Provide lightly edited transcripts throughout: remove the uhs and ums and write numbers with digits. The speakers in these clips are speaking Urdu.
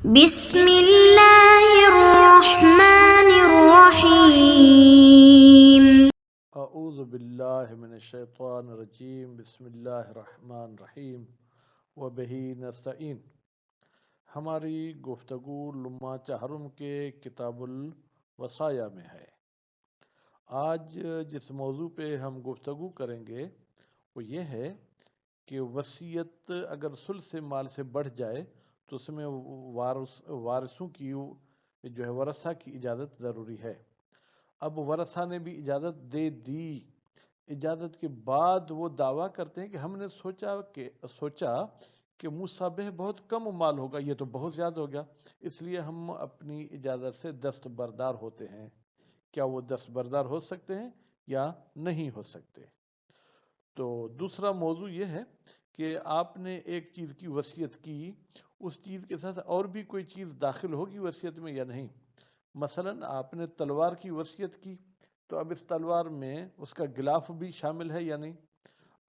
بسم اللہ الرحمن الرحیم۔ اعوذ باللہ من الشیطان الرجیم، بسم اللہ الرحمن الرحیم وبہ نستعین۔ ہماری گفتگو لمحہ چہرم کے کتاب الوصایا میں ہے۔ آج جس موضوع پہ ہم گفتگو کریں گے وہ یہ ہے کہ وصیت اگر ثلث مال سے بڑھ جائے تو اس میں وارثوں کی جو ہے ورثہ کی اجازت ضروری ہے۔ اب ورثہ نے بھی اجازت دے دی، اجازت کے بعد وہ دعویٰ کرتے ہیں کہ ہم نے سوچا کہ مصابہ بہت کم مال ہوگا، یہ تو بہت زیادہ ہو گیا، اس لیے ہم اپنی اجازت سے دستبردار ہوتے ہیں۔ کیا وہ دستبردار ہو سکتے ہیں یا نہیں ہو سکتے؟ تو دوسرا موضوع یہ ہے کہ آپ نے ایک چیز کی وصیت کی، اس چیز کے ساتھ اور بھی کوئی چیز داخل ہوگی وصیت میں یا نہیں۔ مثلا آپ نے تلوار کی وصیت کی تو اب اس تلوار میں اس کا غلاف بھی شامل ہے یا نہیں۔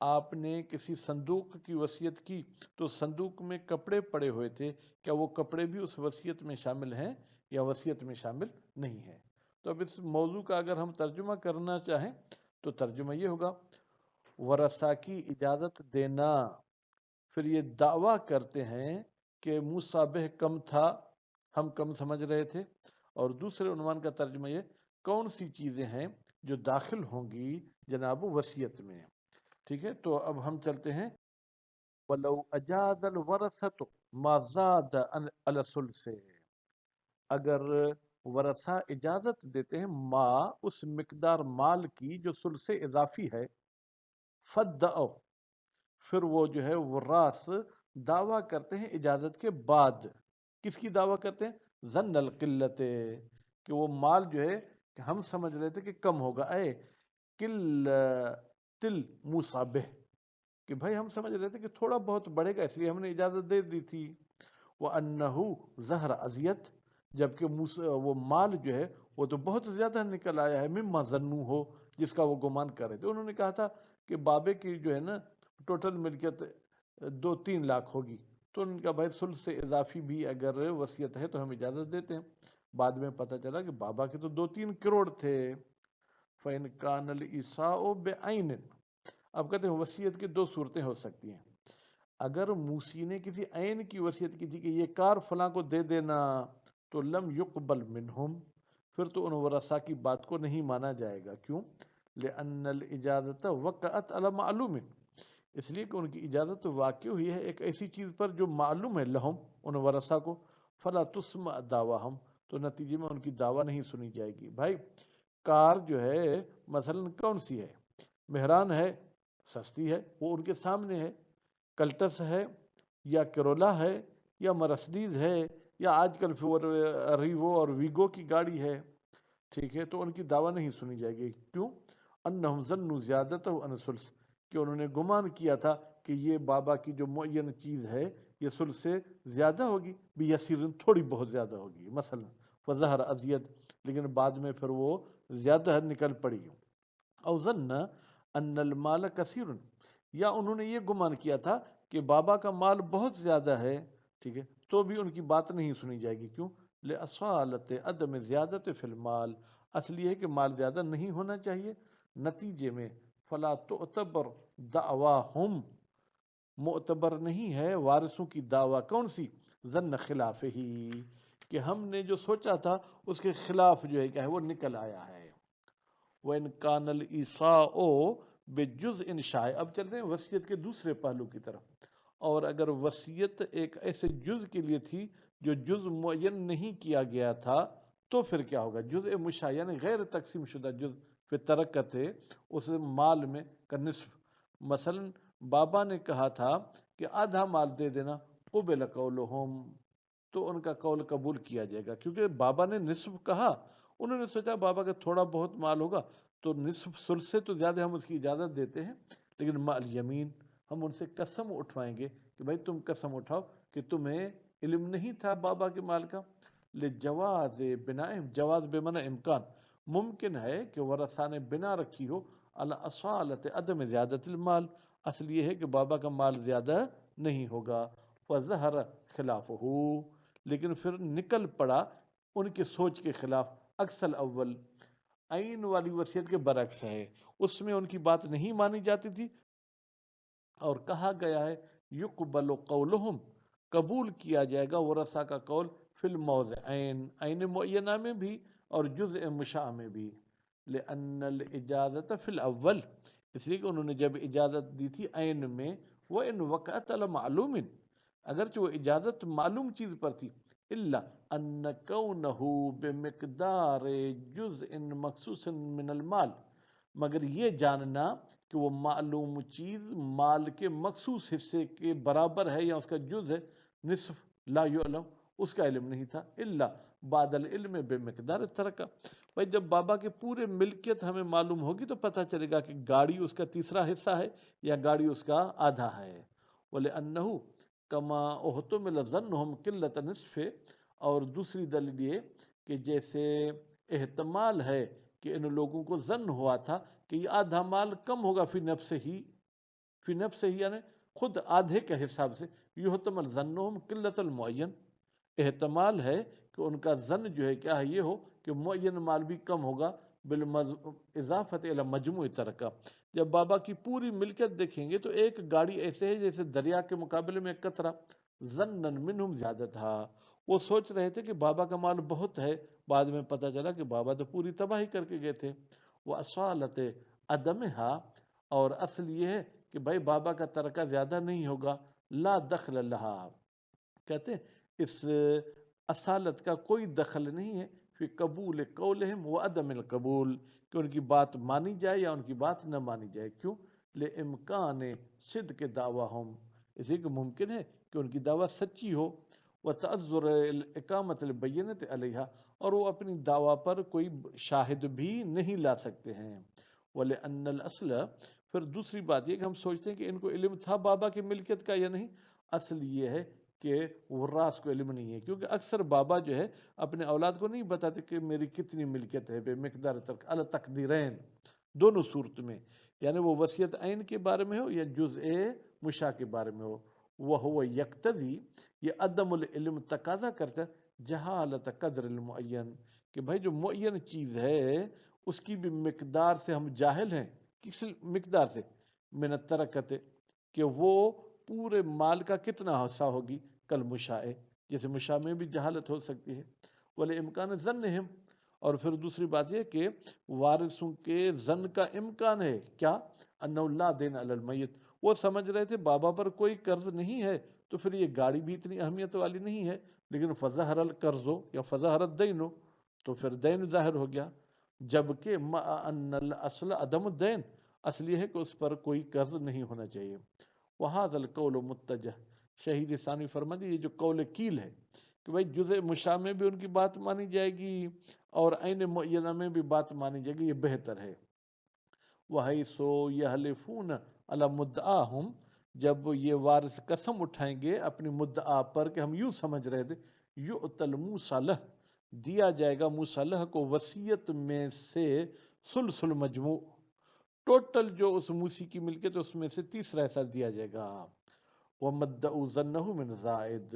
آپ نے کسی صندوق کی وصیت کی تو صندوق میں کپڑے پڑے ہوئے تھے، کیا وہ کپڑے بھی اس وصیت میں شامل ہیں یا وصیت میں شامل نہیں ہیں۔ تو اب اس موضوع کا اگر ہم ترجمہ کرنا چاہیں تو ترجمہ یہ ہوگا: ورثہ کی اجازت دینا۔ پھر یہ دعویٰ کرتے ہیں کہ مصابہ کم تھا، ہم کم سمجھ رہے تھے۔ اور دوسرے عنوان کا ترجمہ یہ کون سی چیزیں ہیں جو داخل ہوں گی جناب وصیت میں۔ ٹھیک ہے، تو اب ہم چلتے ہیں۔ وَلَوْ أَجَازَ الْوَرَثَةُ مَا زَادَ عَلَى الثُّلُثِ، اگر ورثہ اجازت دیتے ہیں ما اس مقدار مال کی جو ثلث اضافی ہے، فَدَّعُوا، پھر وہ جو ہے وراث دعویٰ کرتے ہیں اجازت کے بعد۔ کس کی دعویٰ کرتے ہیں؟ ظن القلت، کہ وہ مال جو ہے کہ ہم سمجھ رہے تھے کہ کم ہوگا، اے قلت المصابہ، کہ بھائی ہم سمجھ رہے تھے کہ تھوڑا بہت بڑھے گا، اس لیے ہم نے اجازت دے دی تھی۔ وَأَنَّهُ ظَهَرَ اذیت، جبکہ وہ مال جو ہے وہ تو بہت زیادہ نکل آیا ہے، مما ظنوا ہو، جس کا وہ گمان کر رہے تھے۔ انہوں نے کہا تھا کہ بابے کی جو ہے نا ٹوٹل ملکیت 2-3 لاکھ ہوگی، تو ان کا بھائی ثلث اضافی بھی اگر وصیت ہے تو ہم اجازت دیتے ہیں۔ بعد میں پتہ چلا کہ بابا کے تو 2-3 کروڑ تھے۔ فَإِنْ كَانَ الْإِيصَاءُ بِعَيْنٍ، اب کہتے ہیں وصیت کی 2 صورتیں ہو سکتی ہیں۔ اگر موسی نے کسی عین کی وصیت کی تھی کہ یہ کار فلاں کو دے دینا، تو لم يقبل منہم، پھر تو ان ورثاء کی بات کو نہیں مانا جائے گا۔ کیوں؟ لأن الإجازة وقعت على معلوم، اس لیے کہ ان کی اجازت واقع ہوئی ہے ایک ایسی چیز پر جو معلوم ہے لہم، ان ورثاء کو، فلا تسمع دعواہم، تو نتیجے میں ان کی دعویٰ نہیں سنی جائے گی۔ بھائی کار جو ہے مثلا کون سی ہے؟ مہران ہے، سستی ہے، وہ ان کے سامنے ہے۔ کلٹس ہے یا کرولا ہے یا مرسڈیز ہے یا آج کل ریوو اور ویگو کی گاڑی ہے، ٹھیک ہے، تو ان کی دعویٰ نہیں سنی جائے گی۔ کیوں؟ انہم ظنوا زیادتہ عن الثلث، کہ انہوں نے گمان کیا تھا کہ یہ بابا کی جو معین چیز ہے یہ ثلث سے زیادہ ہوگی، بیسیر، تھوڑی بہت زیادہ ہوگی مثلا، فظہر ازید، لیکن بعد میں پھر وہ زیادہ نکل پڑی۔ او ظن ان المال کثیر، یا انہوں نے یہ گمان کیا تھا کہ بابا کا مال بہت زیادہ ہے، ٹھیک ہے، تو بھی ان کی بات نہیں سنی جائے گی۔ کیوں؟ لأصالۃ عدم زیادت فی المال، اصل یہ ہے کہ مال زیادہ نہیں ہونا چاہیے۔ نتیجے میں فلا تعتبر دعواہم، معتبر نہیں ہے وارثوں کی دعویٰ، کون سی؟ ظن خلاف ہی، کہ ہم نے جو سوچا تھا اس کے خلاف جو ہے کیا ہے وہ نکل آیا ہے۔ وَإِنْ كَانَ الْإِيصَاءُ بِجُزْءٍ شَائِعٍ، اب چلتے ہیں وصیت کے دوسرے پہلو کی طرف۔ اور اگر وصیت ایک ایسے جز کے لیے تھی جو جز معین نہیں کیا گیا تھا تو پھر کیا ہوگا؟ جزء مشاع، یعنی غیر تقسیم شدہ جز پہ ترکت ہے اس مال میں کا نصف۔ مثلا بابا نے کہا تھا کہ آدھا مال دے دینا، قبل قولہم، تو ان کا قول قبول کیا جائے گا، کیونکہ بابا نے نصف کہا، انہوں نے سوچا بابا کا تھوڑا بہت مال ہوگا تو نصف ثلث سے تو زیادہ ہم اس کی اجازت دیتے ہیں، لیکن مع الیمین، ہم ان سے قسم اٹھوائیں گے کہ بھائی تم قسم اٹھاؤ کہ تمہیں علم نہیں تھا بابا کے مال کا۔ لجواز بناء، جواز بمعنی امکان، ممکن ہے کہ ورثہ نے بنا رکھی ہو علی اصالۃ عدم زیادت المال، اصل یہ ہے کہ بابا کا مال زیادہ نہیں ہوگا، فظہر خلافہ، لیکن پھر نکل پڑا ان کے سوچ کے خلاف. اکثر اول عین والی وصیت کے برعکس ہے، اس میں ان کی بات نہیں مانی جاتی تھی، اور کہا گیا ہے یقبل قولہم، قبول کیا جائے گا ورثہ کا قول، فی الموضعین، عین معینہ میں بھی اور جزء مشاع میں بھی. لأن الاجازت فی الاول، اس لیے کہ انہوں نے جب اجازت دی تھی عین میں، وہ ان وقعت معلوم، اگرچہ وہ اجازت معلوم چیز پر تھی، الا ان کونہ بمقدار جزء مخصوص من المال، مگر یہ جاننا کہ وہ معلوم چیز مال کے مخصوص حصے کے برابر ہے یا اس کا جز ہے، نصف، لا یعلم، اس کا علم نہیں تھا، الا بعد العلم بمقدار ترکہ. بھائی جب بابا کے پورے ملکیت ہمیں معلوم ہوگی تو پتہ چلے گا کہ گاڑی اس کا تیسرا حصہ ہے یا گاڑی اس کا آدھا ہے. وَلِأَنَّهُ كَمَا اُحْتُمِلَ ظَنُّهُمْ قِلَّةَ نِصْفِ، اور دوسری دلیل یہ کہ جیسے احتمال ہے کہ ان لوگوں کو ظن ہوا تھا کہ یہ آدھا مال کم ہوگا فی نفس ہی یعنی خود آدھے کے حساب سے، یحتمل ظنہم قلت المعین، احتمال ہے کہ ان کا ظن جو ہے کیا ہے یہ ہو کہ معین مال بھی کم ہوگا، بالاضافت الی مجموع ترکہ. جب بابا کی پوری ملکیت دیکھیں گے تو ایک گاڑی ایسے ہے جیسے دریا کے مقابلے میں ایک قطرہ. ظنن منہم زیادہ تھا، وہ سوچ رہے تھے کہ بابا کا مال بہت ہے، بعد میں پتہ چلا کہ بابا تو پوری تباہی کر کے گئے تھے. وہ اصالت عدمہا، اور اصل یہ ہے کہ بھائی بابا کا ترکہ زیادہ نہیں ہوگا، لا دخل لہا، کہتے ہیں اس اصالت کا کوئی دخل نہیں ہے فی قبول قولہم و عدم القبول، کہ ان کی بات مانی جائے یا ان کی بات نہ مانی جائے. کیوں؟ لامکان صدق دعواہم، اسی کہ ممکن ہے کہ ان کی دعوت سچی ہو، وتعذر الاقامت البینۃ علیہا، اور وہ اپنی دعویٰ پر کوئی شاہد بھی نہیں لا سکتے ہیں. وَلِأَنَّ الْأَصْلَ، پھر دوسری بات یہ کہ ہم سوچتے ہیں کہ ان کو علم تھا بابا کی ملکیت کا یا نہیں. اصل یہ ہے کہ وراث کو علم نہیں ہے، کیونکہ اکثر بابا جو ہے اپنے اولاد کو نہیں بتاتے کہ میری کتنی ملکیت ہے، بے مقدار ترک علی تقدیرین، دونوں صورت میں، یعنی وہ وصیت عین کے بارے میں ہو یا جزء مشاع کے بارے میں ہو. وَهُوَ یقتضی، یہ عدم العلم تقاضا کرتا ہے جہالت قدر المعین، کہ بھائی جو معین چیز ہے اس کی بھی مقدار سے ہم جاہل ہیں. کس مقدار سے؟ من الترکت، کہ وہ پورے مال کا کتنا حصہ ہوگی، کل مشاع، جیسے مشاع میں بھی جہالت ہو سکتی ہے. ولی امکان ظنہم، اور پھر دوسری بات یہ کہ وارثوں کے ظن کا امکان ہے، کیا؟ انہ لا دین علی المیت، وہ سمجھ رہے تھے بابا پر کوئی قرض نہیں ہے تو پھر یہ گاڑی بھی اتنی اہمیت والی نہیں ہے، لیکن فظہر القرض یا فظہر الدین، تو پھر دین ظاہر ہو گیا. جبکہ مع ان الاصل عدم الدین، اصل یہ ہے کہ اس پر کوئی قرض نہیں ہونا چاہیے. وہذا القول متجہ، شہید ثانی فرماتے یہ جو قول کیل ہے کہ بھائی جزء مشاع میں بھی ان کی بات مانی جائے گی اور عین معینہ میں بھی بات مانی جائے گی، یہ بہتر ہے. وحیث یحلفون علی مدعاہم، جب یہ وارث قسم اٹھائیں گے اپنی مدعا پر کہ ہم یوں سمجھ رہے تھے، یؤتی الموصی لہ، دیا جائے گا موصی لہ کو وصیت میں سے ثلث المجموع، ٹوٹل جو اس موسی کی ملکیت اس میں سے تیسرا حصہ دیا جائے گا. وَمَدَّعُوا ظَنَّهُ مِنْ زَائِد،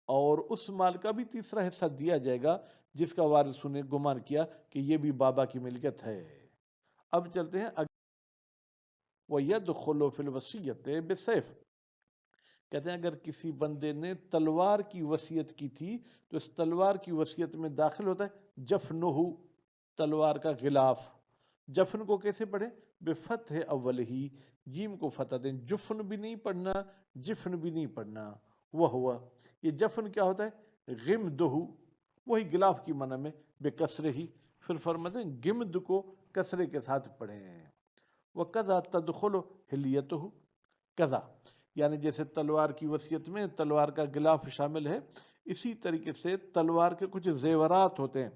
اور اس مال کا بھی تیسرا حصہ دیا جائے گا جس کا وارثوں نے گمان کیا کہ یہ بھی بابا کی ملکیت ہے. اب چلتے ہیں وَيَدْخُلُ فِي الْوَصِيَّةِ بِالسَّيْفِ، کہتے ہیں اگر کسی بندے نے تلوار کی وصیت کی تھی تو اس تلوار کی وصیت میں داخل ہوتا ہے جفنہ، تلوار کا غلاف. جفن کو کیسے پڑھیں؟ بفتح اول ہی، جیم کو فتح دیں، جفن بھی نہیں پڑھنا جفن بھی نہیں پڑھنا. وہ ہوا یہ جفن کیا ہوتا ہے؟ غمدہ، وہی غلاف کی معنی میں، بے کسرے ہی، پھر فرماتے ہیں گمد کو کسرے کے ساتھ پڑھیں. وَقَذَا تَدْخُلُ حِلْيَتُهُ، قضا یعنی جیسے تلوار کی وصیت میں تلوار کا غلاف شامل ہے، اسی طریقے سے تلوار کے کچھ زیورات ہوتے ہیں،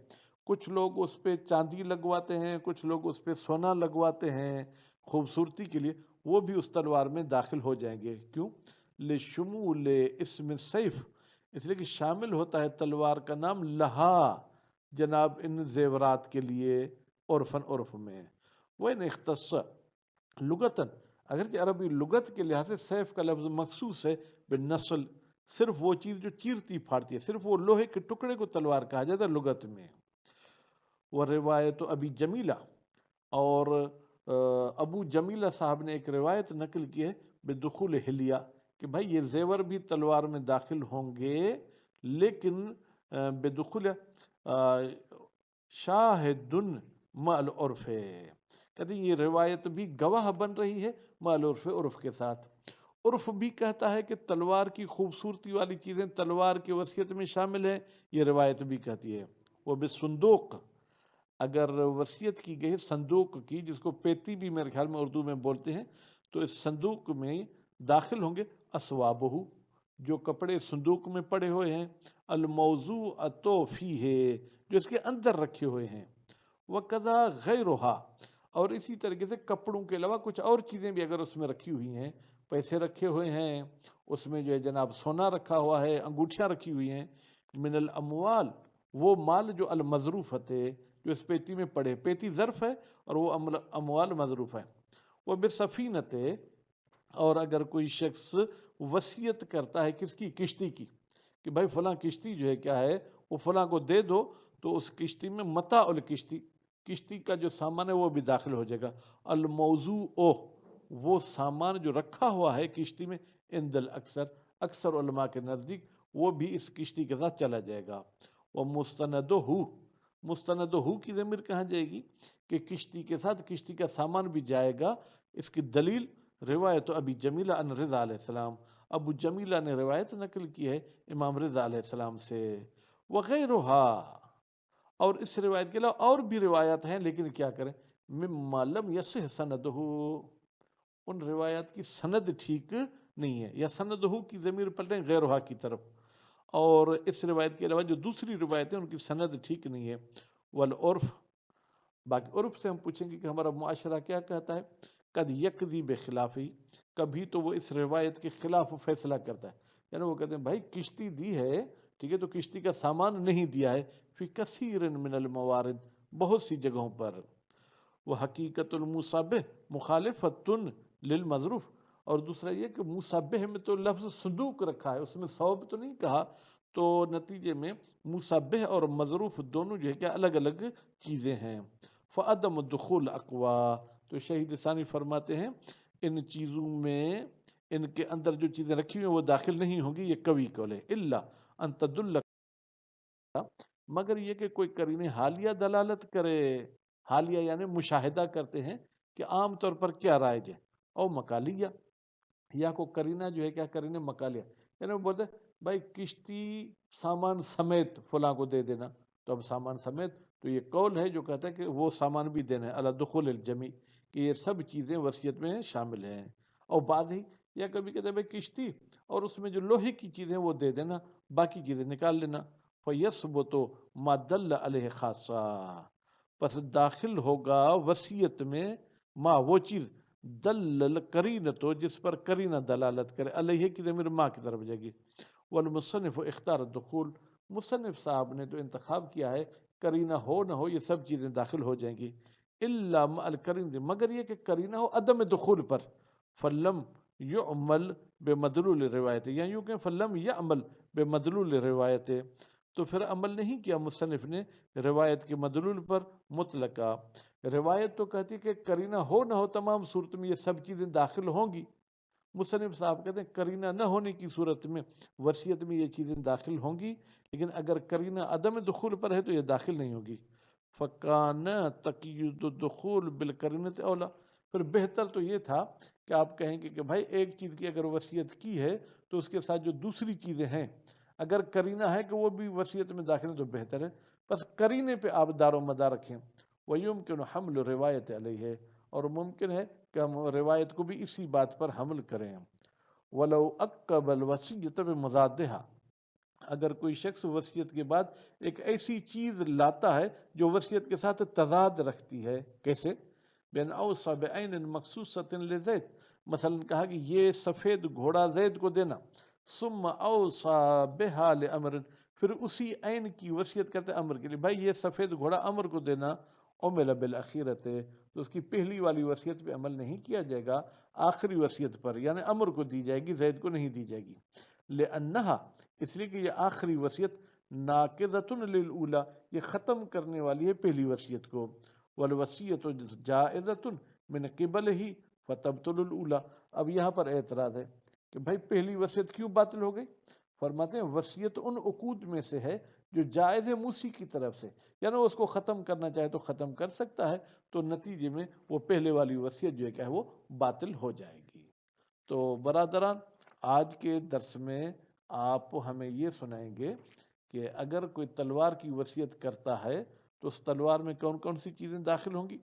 کچھ لوگ اس پہ چاندی لگواتے ہیں، کچھ لوگ اس پہ سونا لگواتے ہیں خوبصورتی کے لیے، وہ بھی اس تلوار میں داخل ہو جائیں گے. کیوں؟ لشمول اسم السیف، اس لیے کہ شامل ہوتا ہے تلوار کا نام لہا، جناب ان زیورات کے لیے، عرف میں. وَإِنْ اختص لغتاً، اگرچہ عربی لغت کے لحاظ سے سیف کا لفظ مخصوص ہے بالنسل، صرف وہ چیز جو چیرتی پھاڑتی ہے، صرف وہ لوہے کے ٹکڑے کو تلوار کہا جاتا ہے لغت میں۔ وہ روایت ابی جمیلہ، اور ابو جمیلہ صاحب نے ایک روایت نقل کی ہے بدخول حلیہ، کہ بھائی یہ زیور بھی تلوار میں داخل ہوں گے، لیکن بدخول شاہد مع العرف، کہتے ہیں یہ روایت بھی گواہ بن رہی ہے مع العرف، عرف کے ساتھ۔ عرف بھی کہتا ہے کہ تلوار کی خوبصورتی والی چیزیں تلوار کی وصیت میں شامل ہیں، یہ روایت بھی کہتی ہے۔ وہ بالصندوق، اگر وصیت کی گئی صندوق کی، جس کو پیتی بھی میرے خیال میں اردو میں بولتے ہیں، تو اس صندوق میں داخل ہوں گے اسوابہ، جو کپڑے صندوق میں پڑے ہوئے ہیں، الموضوعۃ فیہ، جو اس کے اندر رکھے ہوئے ہیں، وکذا غیرہا، اور اسی طریقے سے کپڑوں کے علاوہ کچھ اور چیزیں بھی اگر اس میں رکھی ہوئی ہیں، پیسے رکھے ہوئے ہیں اس میں، جو ہے جناب سونا رکھا ہوا ہے، انگوٹھیاں رکھی ہوئی ہیں، من الاموال، وہ مال جو المظروفت ہے، جو اس پیتی میں پڑے، پیتی ظرف ہے اور وہ اموال مظروف ہے۔ وہ بسفینت، اور اگر کوئی شخص وصیت کرتا ہے کس کی؟ کشتی کی، کہ بھائی فلاں کشتی جو ہے کیا ہے وہ فلاں کو دے دو، تو اس کشتی میں متاع الکشتی، کشتی کا جو سامان ہے وہ بھی داخل ہو جائے گا۔ الموضوع، وہ سامان جو رکھا ہوا ہے کشتی میں، عند الاکثر، اکثر علماء کے نزدیک وہ بھی اس کشتی کے ساتھ چلا جائے گا۔ وہ مستندہ، مستندہ کی ضمیر کہاں جائے گی؟ کہ کشتی کے ساتھ کشتی کا سامان بھی جائے گا۔ اس کی دلیل روایت ابی جمیلہ ان رضا علیہ السلام، ابو جمیلہ نے روایت نقل کی ہے امام رضا علیہ السلام سے۔ وغیرہا، اور اس روایت کے علاوہ اور بھی روایات ہیں، لیکن کیا کریں، مما لم یصح سندہ، ان روایات کی سند ٹھیک نہیں ہے، یا سندہ کی ضمیر پلٹیں غیرہا کی طرف، اور اس روایت کے علاوہ جو دوسری روایتیں ان کی سند ٹھیک نہیں ہے۔ والعرف، باقی عرف سے ہم پوچھیں گے کہ ہمارا معاشرہ کیا کہتا ہے، قد یقضی بخلافی، کبھی تو وہ اس روایت کے خلاف فیصلہ کرتا ہے، یعنی وہ کہتے ہیں بھائی کشتی دی ہے، ٹھیک ہے، تو کشتی کا سامان نہیں دیا ہے، فی کثیر من الموارد، بہت سی جگہوں پر۔ وہ حقیقت المصابہ مخالفت للمظروف، اور دوسرا یہ کہ مصابہ میں تو لفظ صندوق رکھا ہے، اس میں ثوب تو نہیں کہا، تو نتیجے میں مصابہ اور مظروف دونوں جو ہے کیا الگ الگ چیزیں ہیں۔ فعدم الدخول اقوا، تو شہید ثانی فرماتے ہیں ان چیزوں میں، ان کے اندر جو چیزیں رکھی ہوئی ہیں وہ داخل نہیں ہوں گی، یہ قوی قول ہے، الا ان تدل، مگر یہ کہ کوئی قرینہ حالیہ دلالت کرے، حالیہ یعنی مشاہدہ کرتے ہیں کہ عام طور پر کیا رائج ہے، او مکالیہ، یا کو قرینہ جو ہے کیا قرینہ مکالیہ، یعنی وہ بولتے ہیں بھائی کشتی سامان سمیت فلاں کو دے دینا، تو اب سامان سمیت، تو یہ قول ہے جو کہتا ہے کہ وہ سامان بھی دینا ہے، علی دخول الجمی، کہ یہ سب چیزیں وصیت میں شامل ہیں۔ اور بعد ہی، یا کبھی کہتے ہیں بھائی کشتی اور اس میں جو لوہے کی چیزیں وہ دے دینا، باقی چیزیں نکال لینا۔ فَيَثْبُتُ مَا دَلَّ عَلَيْهِ خَاصًا، پس داخل ہوگا وصیت میں ما، وہ چیز، دلل قرینتو، جس پر قرینہ دلالت کرے، علیہ کی ضمیر ما کی طرف جائے گی۔ والمصنف اختار الدخول، مصنف صاحب نے تو انتخاب کیا ہے قرینہ ہو نہ ہو یہ سب چیزیں داخل ہو جائیں گی، الا مع القرینہ، مگر یہ کہ قرینہ ہو عدم دخول پر، فلم یعمل بمدلول روایت، یا یوں کہ فلم یعمل بمدلول روایت، تو پھر عمل نہیں کیا مصنف نے روایت کے مدلول پر مطلقہ۔ روایت تو کہتی کہ قرینہ ہو نہ ہو تمام صورت میں یہ سب چیزیں داخل ہوں گی، مصنف صاحب کہتے ہیں قرینہ نہ ہونے کی صورت میں وصیت میں یہ چیزیں داخل ہوں گی، لیکن اگر قرینہ عدم دخول پر ہے تو یہ داخل نہیں ہوگی۔ فکان تقید الدخول بالقرینۃ اولا، پھر بہتر تو یہ تھا کہ آپ کہیں گے کہ بھائی ایک چیز کی اگر وصیت کی ہے تو اس کے ساتھ جو دوسری چیزیں ہیں اگر قرینہ ہے کہ وہ بھی وصیت میں داخل ہے تو بہتر ہے، بس قرینے پہ آپ دار و مدار رکھیں۔ وَيُمْكِنُ حَمْلُ الرِّوَایَةِ عَلَیہ، اور ممکن ہے کہ ہم روایت کو بھی اسی بات پر حمل کریں۔ وَلَوْ أَقَّبَ الْوَصِیَّةَ بِمُضَادِّهَا، اگر کوئی شخص وصیت کے بعد ایک ایسی چیز لاتا ہے جو وصیت کے ساتھ تضاد رکھتی ہے، کیسے؟ بین اوصى بعین مخصوصۃ لزید، مثلا کہا کہ یہ سفید گھوڑا زید کو دینا، ثم اوصى بها لامر، پھر اسی عین کی وصیت کرتے امر کے لیے، بھائی یہ سفید گھوڑا امر کو دینا، عمل بالاخیرۃ، تو اس کی پہلی والی وصیت پہ عمل نہیں کیا جائے گا، آخری وصیت پر، یعنی امر کو دی جائے گی، زید کو نہیں دی جائے گی۔ لأنہا اس لیے کہ یہ آخری وصیت ناقضۃ للأولی یہ ختم کرنے والی ہے پہلی وصیت کو، والوصیت جائزۃ من قبل ہی فتبطل الأولی۔ اب یہاں پر اعتراض ہے کہ بھائی پہلی وصیت کیوں باطل ہو گئی؟ فرماتے ہیں وصیت ان عقود میں سے ہے جو جائز ہے موسی کی طرف سے، یعنی اس کو ختم کرنا چاہے تو ختم کر سکتا ہے، تو نتیجے میں وہ پہلے والی وصیت جو ہے کیا ہے وہ باطل ہو جائے گی۔ تو برادران آج کے درس میں آپ ہمیں یہ سنائیں گے کہ اگر کوئی تلوار کی وصیت کرتا ہے تو اس تلوار میں کون کون سی چیزیں داخل ہوں گی،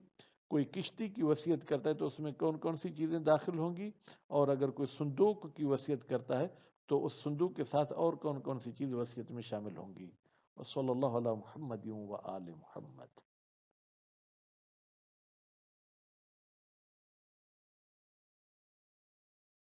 کوئی کشتی کی وصیت کرتا ہے تو اس میں کون کون سی چیزیں داخل ہوں گی، اور اگر کوئی صندوق کی وصیت کرتا ہے تو اس صندوق کے ساتھ اور کون کون سی چیز وصیت میں شامل ہوں گی۔ وصلی اللہ علی محمد و آل محمد۔